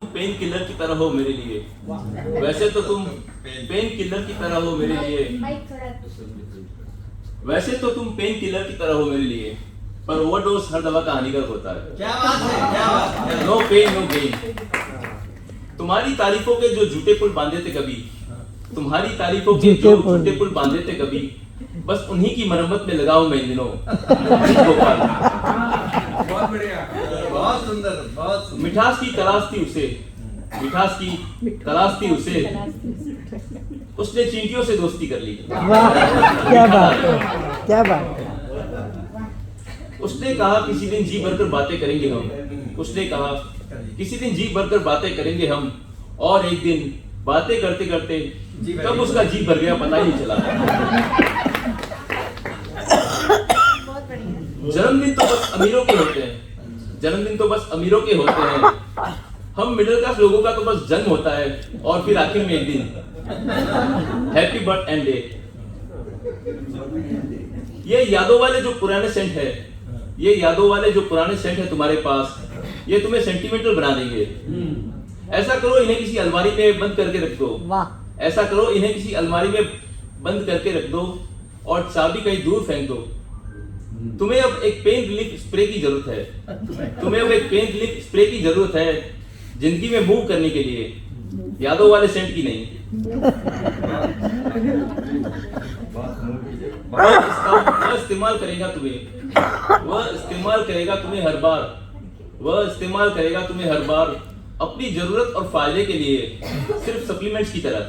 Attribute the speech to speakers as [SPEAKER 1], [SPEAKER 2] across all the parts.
[SPEAKER 1] Pain killer की तरह हो मेरे लिए। वैसे तो तुम पेन किलर की तरह हो मेरे लिए। वैसे तो तुम पेन किलर की तरह हो मेरे लिए, पर ओवरडोज हर दवा का हानिकारक होता है।
[SPEAKER 2] क्या बात है, क्या बात है।
[SPEAKER 1] No pain no gain. तुम्हारी तारीफों के जो झूठे पुल बांधे थे कभी, तुम्हारी तारीफों के जो झूठे पुल बांधे थे कभी, बस उन्हीं की मरम्मत में लगाओ मैं इन दिनों।
[SPEAKER 2] बहुत बढ़िया, बहुत सुंदर, बहुत सुंदर।
[SPEAKER 1] मिठास की तलाश थी उसे, मिठास की तलाश थी उसे, उसने चींटियों से दोस्ती कर ली।
[SPEAKER 3] वाह, क्या बात है, क्या बात है।
[SPEAKER 1] उसने कहा किसी दिन जी भरकर बातें करेंगे हम, उसने कहा किसी दिन जी भरकर बातें करेंगे हम, और एक दिन बातें करते करते कब उसका जी भर गया पता ही नहीं चला। जन्मदिन तो बस अमीरों के होते हैं, जन्मदिन तो बस अमीरों के होते हैं। हम मिडिल क्लास लोगों का तो बस जन्म होता है और फिर आखिर में एक दिन हैप्पी बर्थडे एंड डे। ये यादों वाले जो पुराने सेंट है, ये यादों वाले जो पुराने सेंट है तुम्हारे पास, ये तुम्हें सेंटिमेंटल बना देंगे। ऐसा करो इन्हें किसी अलमारी में बंद करके रख दो।
[SPEAKER 3] वाह,
[SPEAKER 1] ऐसा करो इन्हें किसी अलमारी में बंद करके रख दो और चाबी कहीं दूर फेंक दो। तुम्हें अब एक पेन रिलीफ स्प्रे की जरूरत है, तुम्हें अब एक पेन रिलीफ स्प्रे की जरूरत है जिंदगी में मूव करने के लिए, यादों वाले सेंट की नहीं। वह इस्तेमाल करेगा तुम्हें, वह इस्तेमाल करेगा तुम्हें हर बार, वह इस्तेमाल करेगा तुम्हें हर बार अपनी जरूरत और फायदे के लिए, सिर्फ सप्लीमेंट्स की तरह।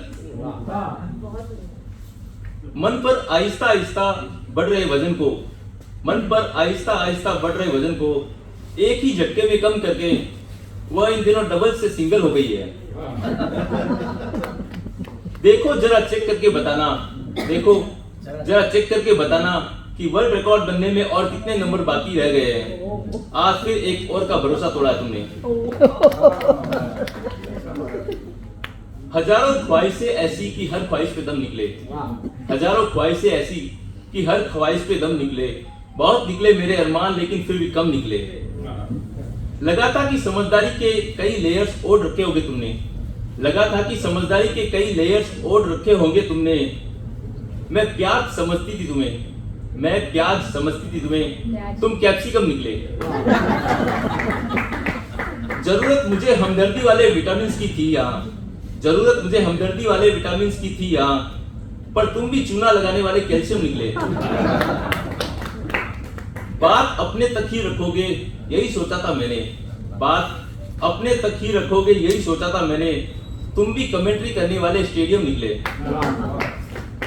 [SPEAKER 1] मन पर आहिस्ता आहिस्ता बढ़ रहे वजन को, मन पर आहिस्ता आहिस्ता बढ़ रहे वजन को एक ही झटके में कम करके वह इन दिनों डबल से सिंगल हो गई है। देखो जरा चेक करके बताना, देखो जरा चेक करके बताना कि वर्ल्ड रिकॉर्ड बनने में और कितने नंबर बाकी रह गए हैं। आज फिर एक और का भरोसा तोड़ा तुमने। हजारों ख्वाहिशें ऐसी कि हर ख्वाहिश पे दम निकले, हजारों ख्वाहिशें ऐसी कि हर ख्वाहिश पे दम निकले। बहुत निकले मेरे अरमान लेकिन फिर भी कम निकले। लगा था कि समझदारी के कई लेयर्स ओढ़ रखे होंगे तुमने, लगा था कि समझदारी के कई लेयर्स ओढ़ रखे होंगे तुमने। मैं प्याज समझती थी तुम्हें, मैं प्याज समझती थी तुम्हें, तुम कैप्सिकम निकले। जरूरत मुझे हमदर्दी वाले विटामिन की थी यहाँ, जरूरत मुझे हमदर्दी वाले विटामिन की थी यहाँ, पर तुम भी चूना लगाने वाले कैल्शियम निकले। बात अपने तक ही रखोगे यही सोचा था मैंने, बात अपने तक ही रखोगे यही सोचा था मैंने, तुम भी कमेंट्री करने वाले स्टेडियम निकले।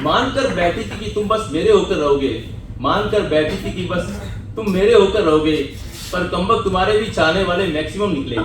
[SPEAKER 1] मानकर बैठी थी कि तुम बस मेरे होकर रहोगे, मानकर बैठी थी कि बस तुम मेरे होकर रहोगे, पर कमबख्त तुम्हारे भी चाहने वाले मैक्सिमम निकले।